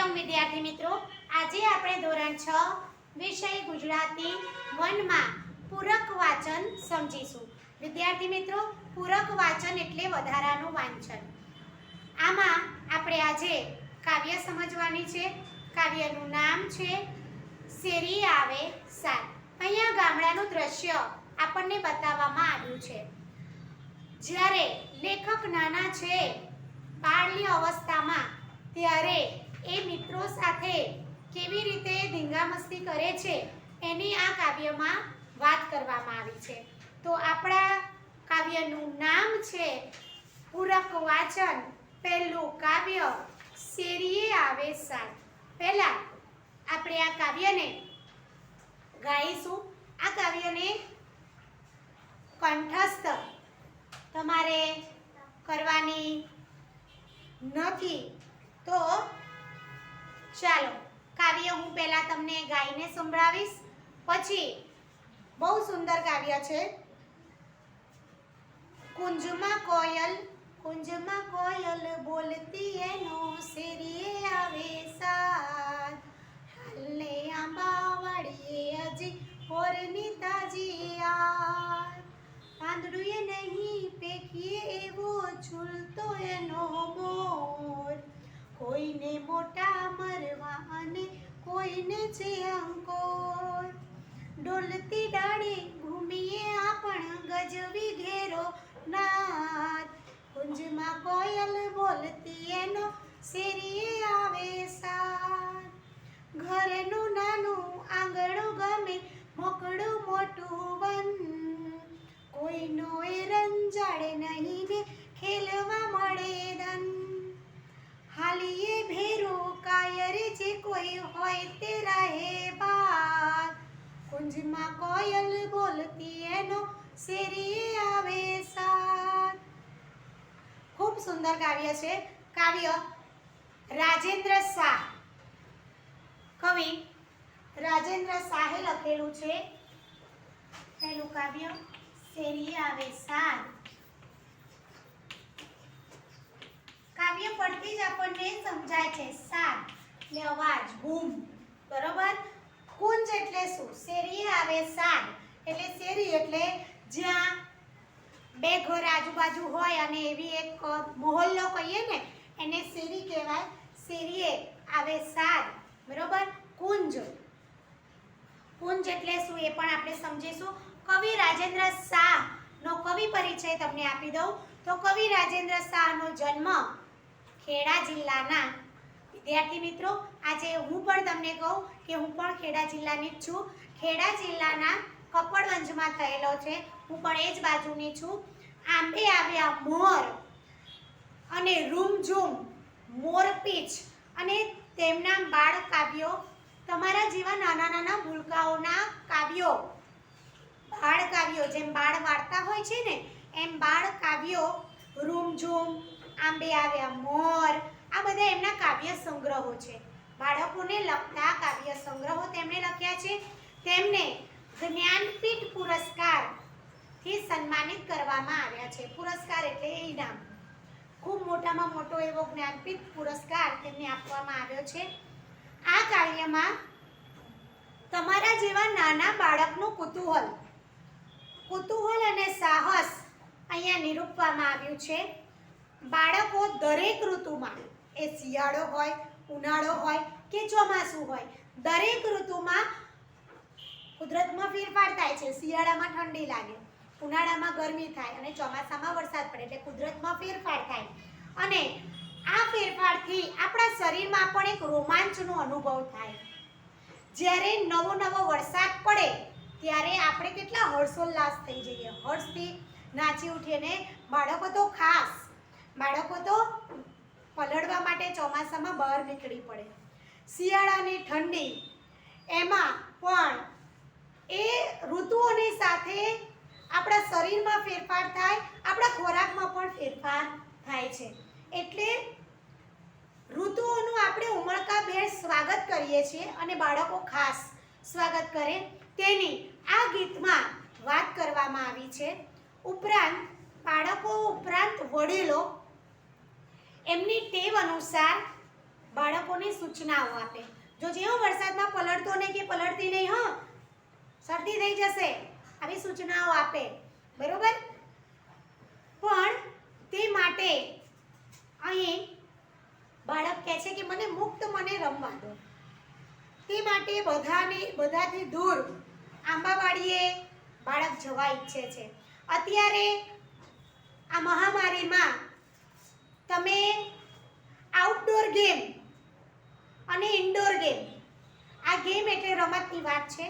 Welcome વિદ્યાર્થી મિત્રો। આજે આપણે ધોરણ 6 વિષય ગુજરાતી 1 માં પૂરક વાચન સમજીશું। વિદ્યાર્થી મિત્રો, પૂરક વાચન એટલે વધારાનું વાંચન। આમાં આપણે આજે કાવ્ય સમજવાની છે। કાવ્યનું નામ છે શેરી આવે સાદ। અહીંયા ગામડાનું દ્રશ્ય આપણને બતાવવામાં આવ્યું છે। જ્યારે લેખક નાના છે, બાળની અવસ્થામાં, ત્યારે એ મિત્રો સાથે કેવી રીતે ધીંગામસ્તી કરે છે એની આ કાવ્યમાં વાત કરવામાં આવી છે। તો આપણા કાવ્યનું નામ છે પૂરક વાચન। પહેલું કાવ્ય શેરીએ આવે સાદ। પહેલા આપણે આ કાવ્યને ગાઈશું। આ કાવ્યને કંઠસ્થ તમારે કરવાની નથી, તો ચાલો કાવ્ય હું પહેલા તમને ગાઈને સંભળાવીશ, પછી બહુ સુંદર કાવ્ય છે। કુંજમાં કોયલ બોલતી એનો શેરીએ આવે સાદ। હાલને આંબા વાડીએ હજી હોરની તાજી યાર। પાંદડુએ નહીં પેખીએ એવો ઝૂલતો એનો મોર। કોઈને મોટા મરવા અને કોઈને છે અંકોર। ડોલતી ડાળે ઘૂમીએ આપણ ગજવી ઘેરો નાદ। કુંજમાં કોયલ બોલતી એનો શેરીએ આવે સાદ। ઘરનું નાનું આંગણું ગમે મોકળું મોટું વન। કોઈનો એ રંજાડે નહીં ને ખેલવા મળે ધન। હાલીએ ભેરો કાયરે જે કોઈ હોય તે રહે બાદ। કુંજમાં કોયલ બોલતી એનો શેરીએ આવે સાદ। ખૂબ સુંદર કાવ્ય છે। કાવ્ય રાજેન્દ્ર શાહ, કવિ રાજેન્દ્ર શાહે લખેલું છે। પહેલું કાવ્ય શેરીએ આવે સાદ। કાવ્ય પડતી જ આપણને સમજાય છે, સાદ એટલે અવાજ, બૂમ, બરોબર। કુંજ એટલે શું? શેરીએ આવે સાદ એટલે શેરી એટલે જ્યાં બે ઘર આજુબાજુ હોય અને એવી એક મોહલ્લો કહીએ ને, એને શેરી કહેવાય। શેરીએ આવે સાદ, બરોબર। કુંજ એટલે શું એ પણ આપણે સમજીશું। કવિ રાજેન્દ્ર શાહ નો કવિ પરિચય તમને આપી દઉં તો કવિ રાજેન્દ્ર શાહ નો જન્મ ખેડા જિલ્લાના, વિદ્યાર્થી મિત્રો આજે હું પણ તમને કહું કે હું પણ ખેડા જિલ્લાની જ છું। ખેડા જિલ્લાના કપડવંજમાં થયેલો છે। હું પણ એ જ બાજુની છું। આંબે આવ્યા મોર અને રૂમઝૂમ, મોરપીંછ અને તેમના બાળ કાવ્યો, તમારા જેવા નાના નાના ભૂલકાઓના કાવ્યો, બાળ કાવ્યો, જેમ બાળ વાર્તા હોય છે ને એમ બાળ કાવ્યો, રૂમઝૂમ, આંબે આવ્યા મોર, આ બધા એમના કાવ્ય સંગ્રહો છે। બાળકોને લગતા કાવ્ય સંગ્રહો તેમણે લખ્યા છે। તેમને જ્ઞાનપીઠ પુરસ્કાર થી સન્માનિત કરવામાં આવ્યા છે। પુરસ્કાર એટલે ઇનામ, ખૂબ મોટામાં મોટો એવો જ્ઞાનપીઠ પુરસ્કાર તેમને આપવામાં આવ્યો છે। આ કાવ્યમાં તમારા જેવા નાના બાળકનું કુતૂહલ અને સાહસ અહીંયા નિરૂપવામાં આવ્યું છે। બાળકો દરેક ઋતુમાં, એ શિયાળો હોય, ઉનાળો હોય કે ચોમાસું હોય, દરેક ઋતુમાં કુદરતમાં ફેરફાર થાય છે। શિયાળામાં ઠંડી લાગે, ઉનાળામાં ગરમી થાય અને ચોમાસામાં વરસાદ પડે, એટલે કુદરતમાં ફેરફાર થાય અને આ ફેરફારથી આપણા શરીરમાં પણ એક રોમાંચનો અનુભવ થાય। જ્યારે નવો વરસાદ પડે ત્યારે આપણે કેટલા હર્ષોલ્લાસ થઈ જઈએ, હર્ષથી નાચી ઉઠીએ ને બાળકો તો ખાસ, બાળકો તો પલળવા માટે ચોમાસામાં બહાર નીકળી પડે। શિયાળાની ઠંડી, એમાં પણ એ ઋતુઓની સાથે આપણા શરીરમાં ફેરફાર થાય, આપણા ખોરાકમાં પણ ફેરફાર થાય છે। એટલે ઋતુઓનું આપણે ઉમળકાભેર સ્વાગત કરીએ છીએ અને બાળકો ખાસ સ્વાગત કરે તેની આ ગીતમાં વાત કરવામાં આવી છે। ઉપરાંત બાળકો ઉપરાંત વડીલો એમની ટેવ અનુસાર બાળકોને સૂચનાઓ આપે. જો જેવો વરસાદમાં પલળતો નહીં કે પલળતી નહીં, શરદી થઈ જશે, આવી સૂચનાઓ આપે, બરોબર. પણ તે માટે અહીં બાળક કહે છે કે મને મુક્ત મને રમવા દો. તે માટે બધાથી દૂર આંબાવાડીએ બાળક જવા ઈચ્છે છે. અત્યારે આ મહામારીમાં તમે આઉટડોર ગેમ અને ઇન્ડોર ગેમ, આ ગેમ એટલે રમતની વાત છે.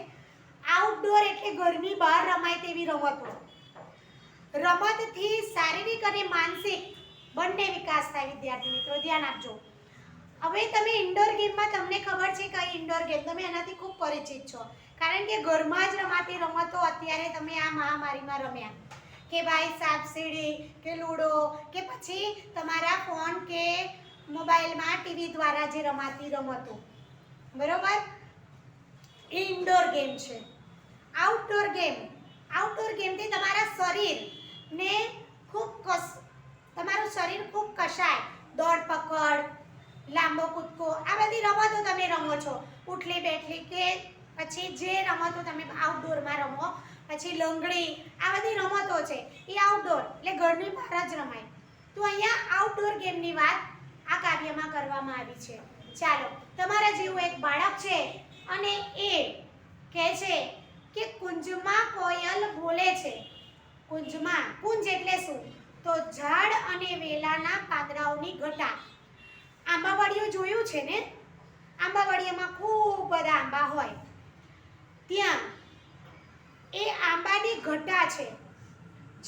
આઉટડોર એટલે ઘરની બહાર રમાય તેવી રમતો. રમતથી શારીરિક અને માનસિક બંને વિકાસ થાય. વિદ્યાર્થી મિત્રો ધ્યાન આપજો. હવે તમે ઇન્ડોર ગેમમાં તમને ખબર છે કઈ ઇન્ડોર ગેમ, તમે એનાથી ખૂબ પરિચિત છો, કારણ કે ઘરમાં જ રમાતી રમતો અત્યારે તમે આ મહામારીમાં રમ્યા, કે ભાઈ સાપ સીડી કે લૂડો કે પછી તમારા ફોન કે મોબાઈલમાં ટીવી દ્વારા જે રમાતી રમતો, બરોબર, એ ઇન્ડોર ગેમ છે. આઉટડોર ગેમથી તમારા શરીરને તમારું શરીર ખૂબ કસાય. દોડ પકડ, લાંબો કૂદકો, આ બધી રમતો તમે રમો છો. ઉઠલી બેઠલી કે પછી જે રમતો તમે આઉટડોરમાં રમો, પછી લંગડી, આ બધી રમતો છે એ આઉટડોર એટલે ઘરની બહાર જ રમાય. તો અહીંયા આઉટડોર ગેમની વાત આ કાવ્યમાં કરવામાં આવી છે. ચાલો, તમારા જેવું એક બાળક છે અને એ કહે છે કે કુંજમાં કોયલ બોલે છે. કુંજ એટલે શું? તો ઝાડ અને વેલાના પાંદડાઓની ઘટા. આંબાવાડીઓ જોયું છે ને? આંબાવાડીમાં ખૂબ બધા આંબા હોય, ત્યાં એ આંબાની ઘટા છે.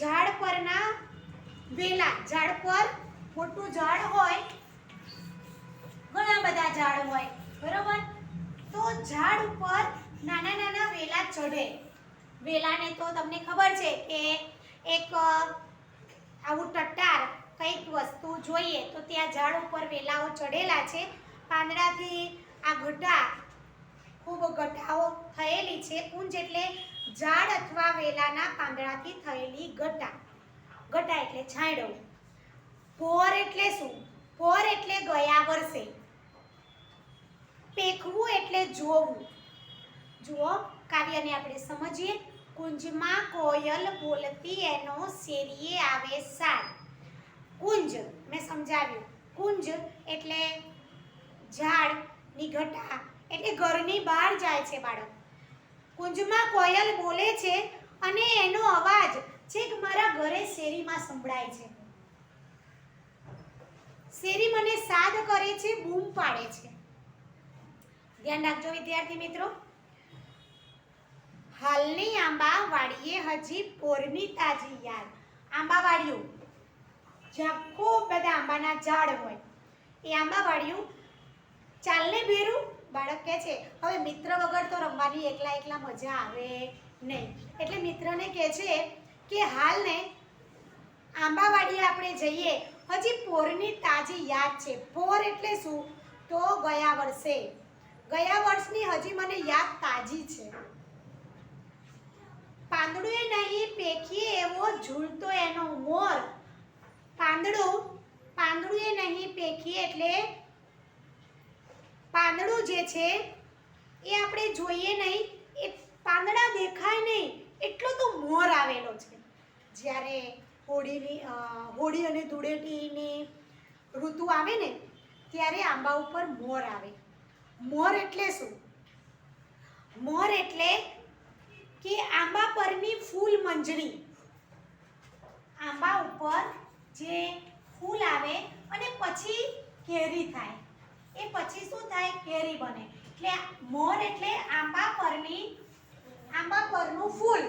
ઝાડ પરના વેલા, ઝાડ પર મોટું ઝાડ હોય, ઘણા બધા ઝાડ હોય, બરોબર. તો ઝાડ ઉપર નાના નાના વેલા ચઢે. વેલાને તો તમને ખબર છે કે એક આવું ટટ્ટાર કંઈક વસ્તુ જોઈએ તો ત્યાં ઝાડ ઉપર વેલાઓ ચડેલા છે. પાંદડાથી આ ઘટા, ખૂબ ઘટાઓ થયેલી છે. કુંજ એટલે ઝાડ અથવા વેલાના પાંદડાથી થયેલી ઘટા. ઘટા એટલે છાંયડો. પોર એટલે શું? પોર એટલે ગયા વર્ષે. પેખવું એટલે જોવું. જુઓ, કાવ્યને આપણે સમજીએ. કુંજમાં કોયલ બોલતી એનો શેરીએ આવે સાદ. કુંજ મેં સમજાવ્યું. કુંજ એટલે ઝાડની ઘટા, એટલે ઘરની બહાર જાય છે બાળક. કુંજમાં કોયલ બોલે છે અને એનો અવાજ છેક મારા ઘરે શેરીમાં સંભળાય છે. શેરી મને સાદ કરે છે, બૂમ પાડે છે. ધ્યાન રાખજો વિદ્યાર્થી મિત્રો. હાલની આંબાવાડીએ હજી પોરની તાજી યાદ. આંબાવાડીઓ જ્યાં ખૂબ બધા આંબાના ઝાડ હોય, એ આંબાવાડીઓ. ચાલને ભેરું, બાળક કહે છે હવે મિત્ર વગર તો રમવાની એકલા એકલા મજા આવે નહીં, એટલે મિત્રને કહે છે કે હાલને આંબાવાડીએ આપણે જઈએ, હજી પોરની તાજી યાદ છે. પોર એટલે શું? તો ગયા વર્ષની હજી મને યાદ તાજી છે. પાંદડું નહીં પેખીએ એવો ઝૂલતો એનો મોર. પાંદડું નહીં પેખીએ એટલે પાંદડું જે છે એ આપણે જોઈએ નહીં, એ પાંદડા દેખાય નહીં એટલો તો મોર આવેલો છે. જ્યારે હોળી અને ધૂળેટીની ઋતુ આવે ને ત્યારે આંબા ઉપર મોર આવે. મોર એટલે શું? મોર એટલે કે આંબા પરની ફૂલ મંજરી. આંબા ઉપર જે ફૂલ આવે અને પછી કેરી થાય, એ પછી શું થાય? કેરી બને. એટલે મોર એટલે આંબા પરનું ફૂલ.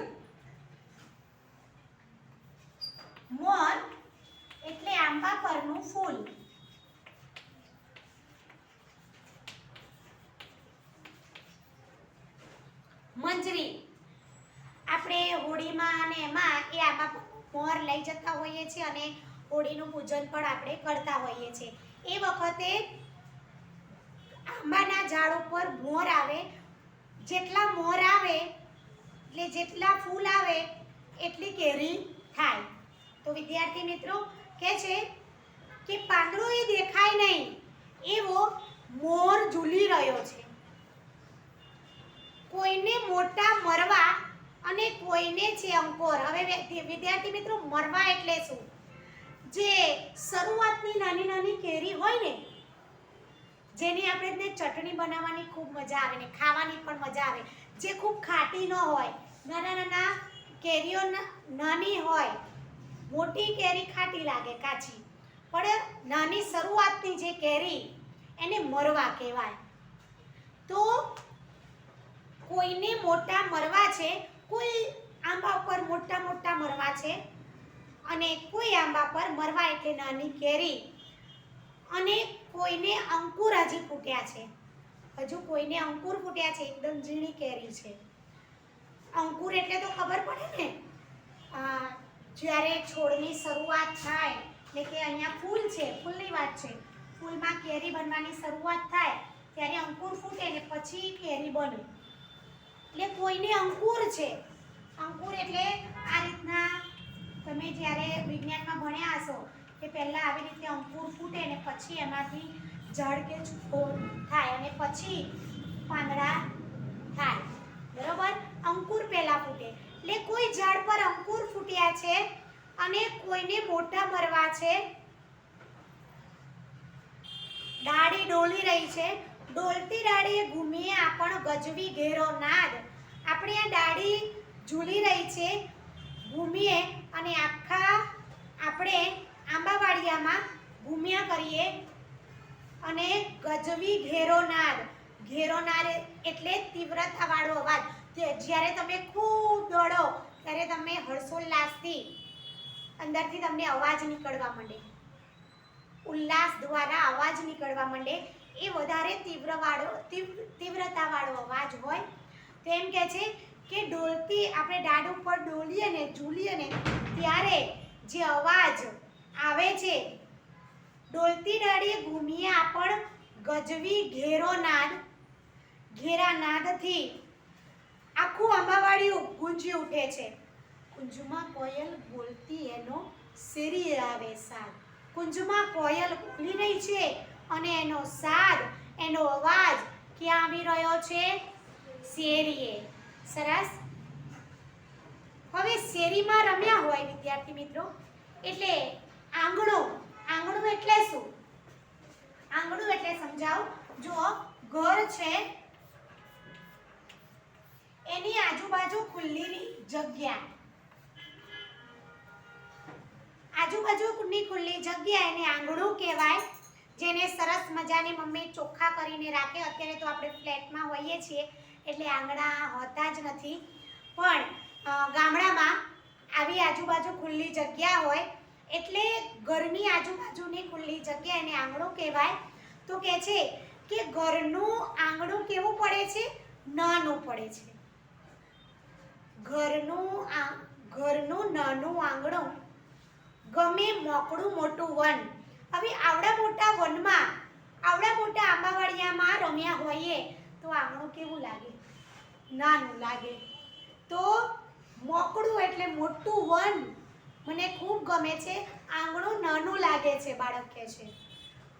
મોર એટલે આંબા પરનું ફૂલ. મંજરી આપણે હોળીમાં અને એમાં એ આંબા મોર લઈ જતા હોઈએ છીએ અને હોળીનું પૂજન પણ આપણે કરતા હોઈએ છીએ. એ વખતે આંબાના ઝાડ ઉપર મોર આવે. જેટલા મોર આવે એટલે જેટલા ફૂલ આવે એટલી કેરી થાય. તો વિદ્યાર્થી મિત્રો કહે છે કે પાંદડું એ દેખાય નહીં એવો મોર ઝૂલી રહ્યો છે. કોઈને મોટા મરવા અને કોઈને છે અંકોર. હવે વિદ્યાર્થી મિત્રો, મરવા એટલે શું? જે શરૂઆતની નાની નાની કેરી હોય ને, જેની આપણે ચટણી બનાવવાની ખૂબ મજા આવે ને ખાવાની પણ મજા આવે, જે ખૂબ ખાટી ન હોય, નાના નાના કેરીઓ નાની હોય, મોટી કેરી ખાટી લાગે કાચી, પણ નાની શરૂઆતની જે કેરી એને મરવા કહેવાય. તો કોઈને મોટા મરવા છે, કોઈ આંબા પર મોટા મોટા મરવા છે અને કોઈ આંબા પર મરવા એટલે નાની કેરી, અને કોઈને અંકુર હજી ફૂટ્યા છે. હજુ કોઈને અંકુર ફૂટ્યા છે, એકદમ ઝીણી કેરી છે. અંકુર એટલે તો ખબર પડે ને, જ્યારે છોડની શરૂઆત થાય, એટલે કે અહીંયા ફૂલ છે, ફૂલની વાત છે, ફૂલમાં કેરી બનવાની શરૂઆત થાય ત્યારે અંકુર ફૂટે ને પછી કેરી બને, એટલે કોઈને અંકુર છે. અંકુર એટલે આ રીતના તમે જ્યારે વિજ્ઞાનમાં ભણ્યા હશો કે પહેલા આવી રીતે અંકુર ફૂટે ને પછી એમાંથી ઝાડ કે છોડ થાય અને પછી પાંદડા થાય, બરોબર? અંકુર પહેલા ફૂટે, એટલે કોઈ ઝાડ પર અંકુર ફૂટ્યા છે અને કોઈને મોટા મરવા છે. ડાળી ડોલી રહી છે, ડોલતી ડાળીએ ઘૂમીએ આપણ ગજવી ઘેરો નાદ. આપણે આ ડાળી ઝૂલી રહી છે, ઘૂમીએ અને આખા આપણે આંબાવાડિયામાં ઘૂમ્યા કરીએ અને ગજવી ઘેરો નાદ. ઘેરો નાદ એટલે તીવ્રતાવાળો અવાજ. જ્યારે તમે ખૂબ દોડો ત્યારે તમે હર્ષોલ્લાસથી અંદરથી તમને અવાજ નીકળવા માંડે, ઉલ્લાસ દ્વારા અવાજ નીકળવા માંડે, એ વધારે તીવ્રતાવાળો અવાજ હોય. તો એમ કહે છે કે ડોલતી, આપણે ડાળ ઉપર ડોલીએ ને ઝૂલીએ ને ત્યારે જે અવાજ આવે છે, ડોલતી ડાળીએ ઘૂમીએ આપણ ગજવી ઘેરો નાદ. ઘેરા નાદથી આખું આંબાવાડિયું ગુંજી ઉઠે છે. કુંજમાં કોયલ બોલતી એનો શેરી આવે સાદ. કુંજમાં કોયલ બોલી રહી છે અને એનો સાદ, એનો અવાજ ક્યાં આવી રહ્યો છે? શેરીએ. સરસ. હવે શેરીમાં રમ્યા હોય વિદ્યાર્થી મિત્રો, એટલે આંગણું. આંગણું એટલે શું? આંગણું એટલે સમજાવું. જો ઘર છે, એની આજુબાજુ ખુલ્લી જગ્યા, આજુબાજુની ખુલ્લી જગ્યા એને આંગણું કહેવાય. જેને સરસ મજાની મમ્મી ચોખ્ખા કરીને રાખે. અત્યારે તો આપણે ફ્લેટમાં હોઈએ છીએ એટલે આંગણા હોતા જ નથી, પણ ગામડામાં આવી આજુબાજુ ખુલ્લી જગ્યા હોય એટલે ઘરની આજુબાજુની ખુલ્લી જગ્યા એને આંગણું કહેવાય. તો કહે છે કે ઘરનું આંગણું કેવું પડે છે? નાનું પડે છે. ઘરનું નાનું આંગણું ગમે મોકળું મોટું વન. હવે આવડા મોટા વનમાં, આવડા મોટા આંબાવાડિયામાં રમ્યા હોઈએ તો આંગણું કેવું લાગે? નાનું લાગે. તો મોકળું એટલે મોટું વન મને ખૂબ ગમે છે, આંગણું નાનું લાગે છે. બાળક કહે છે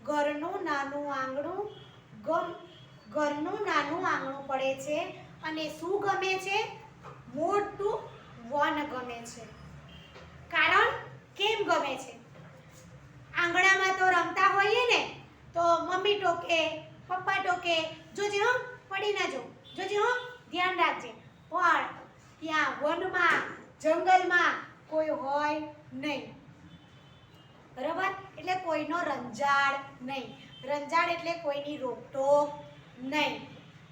ઘરનું નાનું આંગણું ઘરનું નાનું આંગણું પડે છે અને શું ગમે છે? મોટું વન ગમે છે. કારણ કેમ ગમે છે? આંગણામાં તો રમતા હોઈએ ને તો મમ્મી ટોકે, પપ્પા ટોકે, જોજે હો પડી ના જો, જોજે હો ધ્યાન રાખજે. પણ ત્યાં વનમાં, જંગલમાં કોઈ હોય નહીં, બરાબર? એટલે કોઈનો રંજાડ નહીં. રંજાડ એટલે કોઈની રોકટોક નહીં,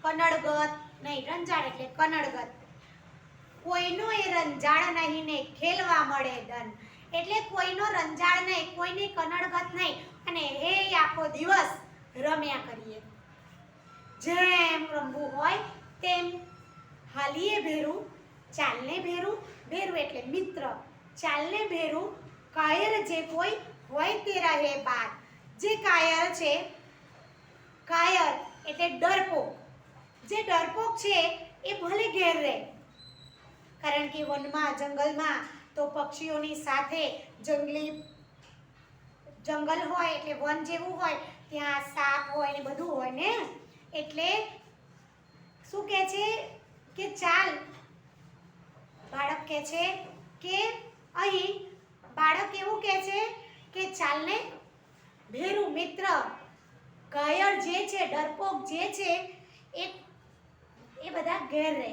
કનડગત નહીં. રંજાડ એટલે કનડગત. કોઈનો એ રંજાડ નહીં ને ખેલવા મળે ધન. એટલે કોઈનો રંજાડ નહીં, કોઈની કનડગત નહીં, અને એ આખો દિવસ રમ્યા કરીએ. જેમ રમવું હોય તેમ. હાલીએ ભેરું, ચાલને ભેરું. ભેરું એટલે મિત્ર, ચાલને ભેરું. કાયર જે કોઈ હોય તે રહે બાદ. જે કાયર છે, કાયર એટલે ડરપોક. જે ડરપોક છે એ ભલે ઘેર રહે, કારણ કે વનમાં, જંગલમાં તો પક્ષીઓની સાથે જંગલ હોય એટલે વન જેવું હોય, ત્યાં સાપ હોય ને બધું હોય ને, એટલે શું કહે છે કે ચાલ, બાળક કહે છે કે અહીં બાળક એવું કહે છે કે ચાલને ભેરું મિત્ર, કાયર જે છે, ડરપોક જે છે એ બધા ઘેર રહે,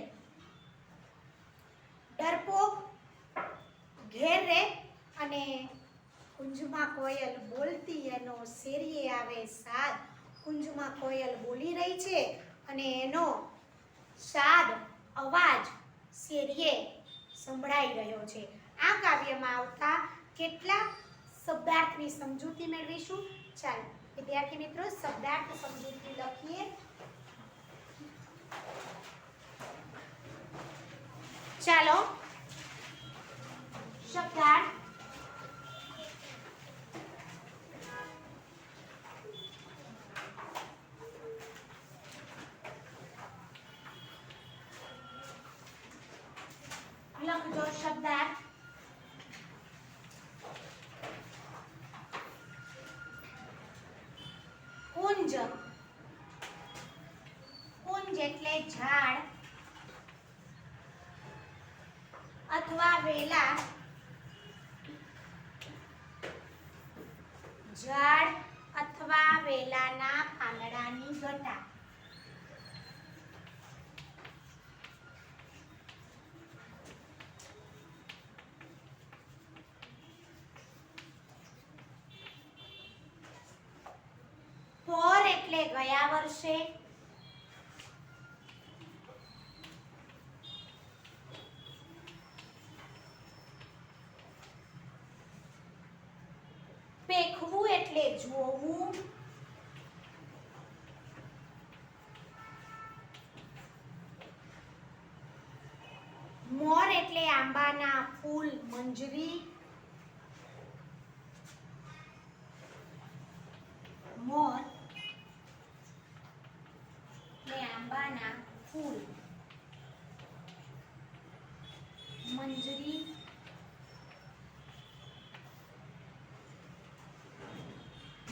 ડરપોક ઘેર રહે અને કુંજમાં કોયલ બોલતી એનો શેરીએ આવે સાદ, કુંજમાં કોયલ બોલી રહી છે અને એનો સાદ અવાજ શેરીએ સંભળાઈ રહ્યો છે. આ કાવ્યમાં આવતા કેટલાક શબ્દાર્થની સમજૂતી મેળવીશું. ચાલો વિદ્યાર્થી મિત્રો, શબ્દાર્થ સમજૂતી લખીએ. ચાલો શબ્દાર્થ લખજો. શબ્દાર્થ કુંજ, કુંજ એટલે ઝાડ અથવા વેલા, ઝાડ અથવા વેલાના પાંદડાની ઘટા. પોર એટલે ગયા વર્ષે, પેખવું એટલે જોવું, મોર એટલે આંબાના ફૂલ મંજરી, મોર એટલે આંબાના ફૂલ મંજરી,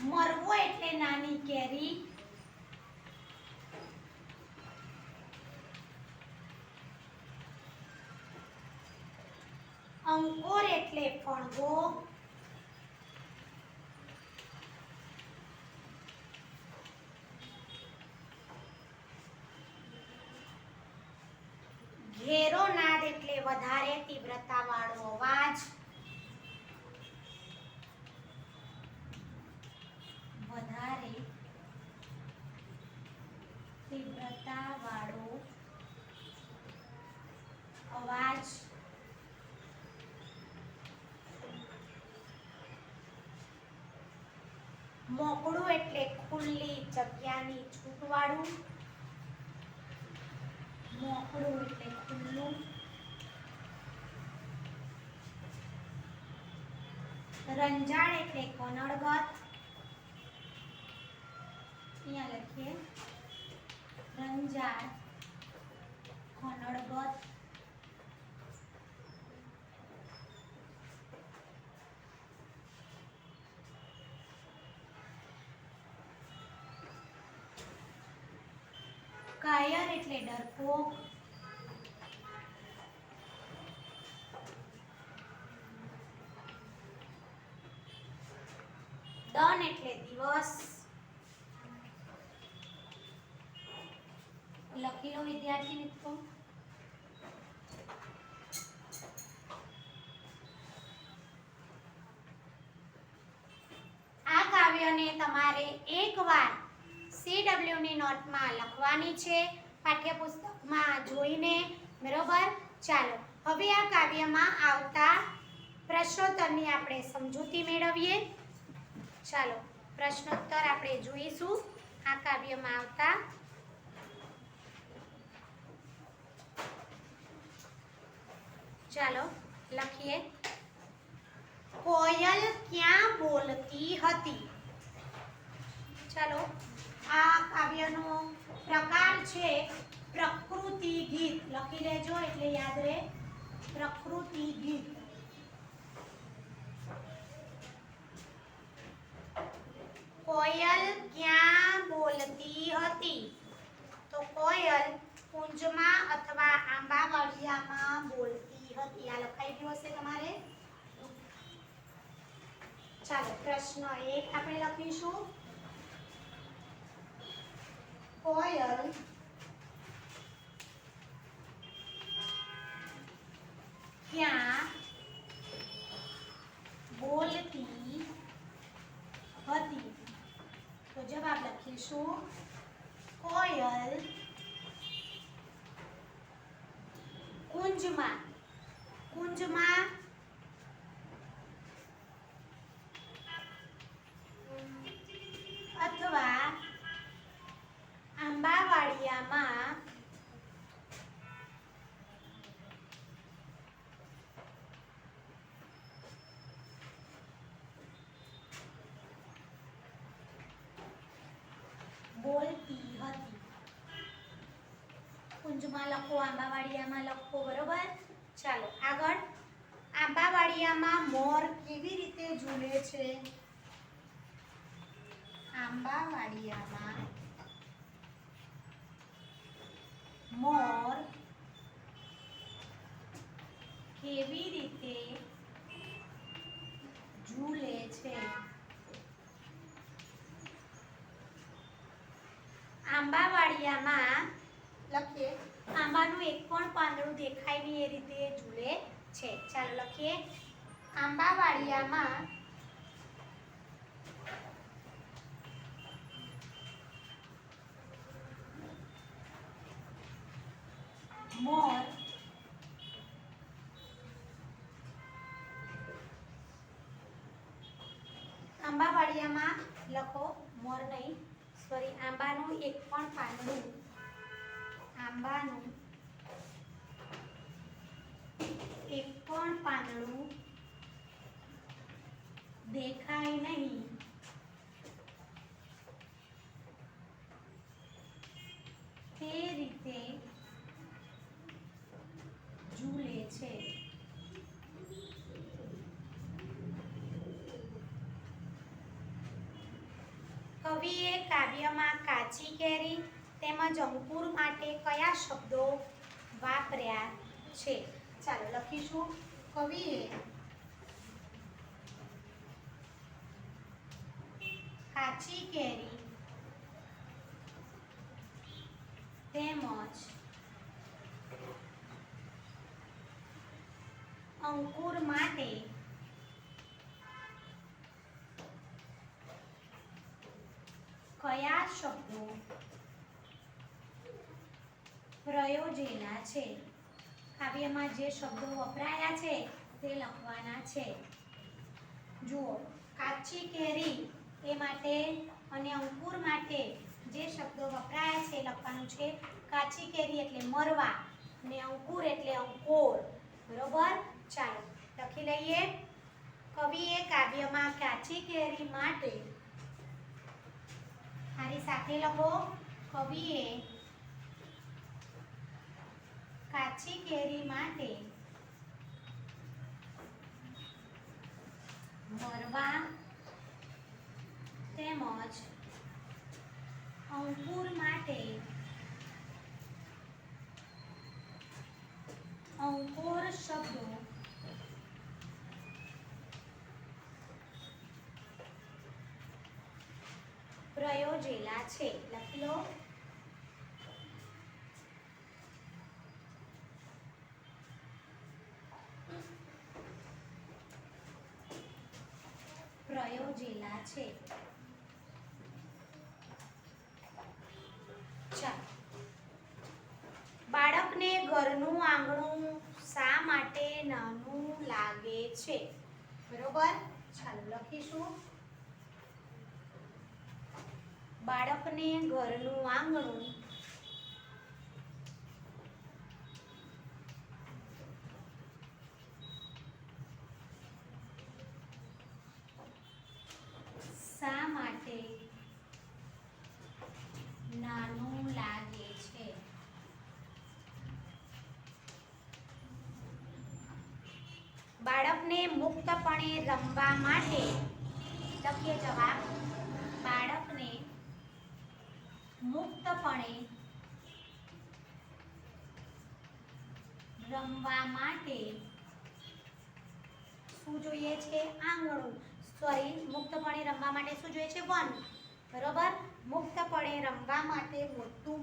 મરવો એટલે નાની કેરી, અંકોર એટલે ફણગો, ઘેરો નાદ એટલે વધારે તીવ્રતા વાળો અવાજ, વધારે તીવ્રતા વાળો અવાજ, મોકળું એટલે ખુલ્લી જગ્યાની છૂટવાળું, મોકળું એટલે ખુલ્લું, રંજાડ એટલે કનડગત, અહીંયા લખીએ રંજાડ કનડગત, કાયર એટલે ડરપોક, દન એટલે દિવસ. લખી લો વિદ્યાર્થી મિત્રો. આ કાવ્યને તમારે એકવાર CW ની નોટમાં લખવાની છે, પાઠ્યપુસ્તકમાં જોઈને, બરોબર. ચાલો હવે આ કાવ્યમાં આવતા પ્રશ્નોત્તરની આપણે સમજૂતી મેળવીએ. ચાલો પ્રશ્નોત્તર આપણે જોઈશું આ કાવ્યમાં આવતા. ચાલો લખીએ. કોયલ ક્યાં બોલતી હતી? ચાલો આ કાવ્યનો પ્રકાર છે પ્રકૃતિ ગીત. લખી લેજો એટલે યાદ રહે. પ્રકૃતિ ગીત. કોયલ ક્યાં બોલતી હતી? તો કોયલ કુંજમાં અથવા આંબાવાડિયામાં બોલતી હતી. આ લખાઈ ગયું હશે તમારે. ચાલો પ્રશ્ન 1 આપણે લખીશું. કોયલ ક્યાં બોલતી હતી? તો જવાબ લખીશું કોયલ કુંજમાં અથવા આંબાવાડિયામાં બોલતી હતી. કુંજમાં લખો, આંબાવાડિયામાં લખો. બરોબર. ચાલો આગળ. આંબાવાડિયામાં મોર કેવી રીતે ઝૂલે છે? આંબાવાડિયામાં મોર કેવી રીતે ઝૂલે છે? આંબાવાડિયામાં લખીએ આંબાનું એક પણ પાંદડું દેખાય નહીં એ રીતે ઝૂલે છે. ચાલો લખીએ આંબાવાડિયામાં મોર આંબાવાડિયામાં લખો મોર નહીં, સોરી, આંબાનું એક પણ પાંદડું, આંબાનું એક પણ પાંદડું દેખાય નહીં તે રીતે ઝૂલે છે. કવિએ કાવ્યમાં કાચી કેરી તેમજ અંકુર માટે કયા શબ્દો વાપર્યા છે? ચાલો લખીશું કવિએ કાચી કેરી તેમજ અંકુર માટે કયા શબ્દો પ્રયોજેલા છે? કાવ્યમાં જે શબ્દો વપરાયા છે તે લખવાના છે. જુઓ, કાચી કેરી એ માટે અને અંકુર માટે જે શબ્દો વપરાયા છે લખવાનું છે. કાચી કેરી એટલે મરવા અને અંકુર એટલે અંકોર. બરોબર. ચાલો લખી લઈએ. કવિએ કાવ્યમાં કાચી કેરી માટે, મારી સાથે લખો, કવિએ કાચી કેરી માટે મરવા તેમજ અંકુર માટે અંકોર શબ્દો પ્રયોજેલા છે. લખી લો. પ્રયોજેલા છે. ચાલો. બાળકને ઘરનું આંગણું શા માટે નાનું લાગે છે? બરોબર. ચાલો લખીશું. બાળકને ઘરનું આંગણું શા માટે નાનું લાગે છે? બાળકને મુક્તપણે રમવા માટે, લખીએ જવાબ, બાળક મુક્તપણે રમવા માટે શું જોઈએ છે? આંગણું. સોરી, મુક્તપણે રમવા માટે શું જોઈએ છે? વન. બરોબર. મુક્તપણે રમવા માટે મોટું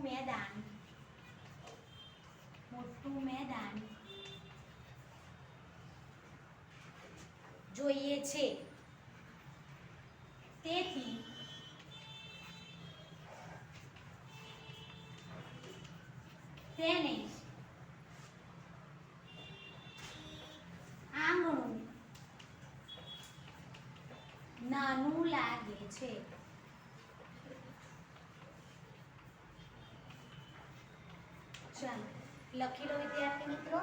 મેદાન જોઈએ છે. તેથી તેને આંગણું નાનું લાગે છે. ચાલો લખી લો વિદ્યાર્થી મિત્રો.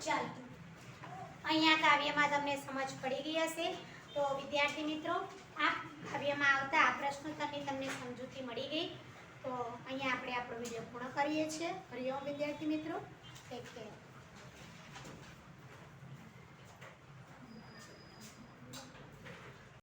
ચાલો અહીંયા કાવ્યમાં તમને સમજ પડી ગઈ હશે. તો વિદ્યાર્થી મિત્રો, આ કાવ્યમાં આવતા આ પ્રશ્નોત્તરની તમને સમજૂતી મળી ગઈ. તો અહીંયા આપણે આપણો વિડીયો પૂર્ણ કરીએ છીએ. હરિઓમ વિદ્યાર્થી મિત્રો, ટેક કેર.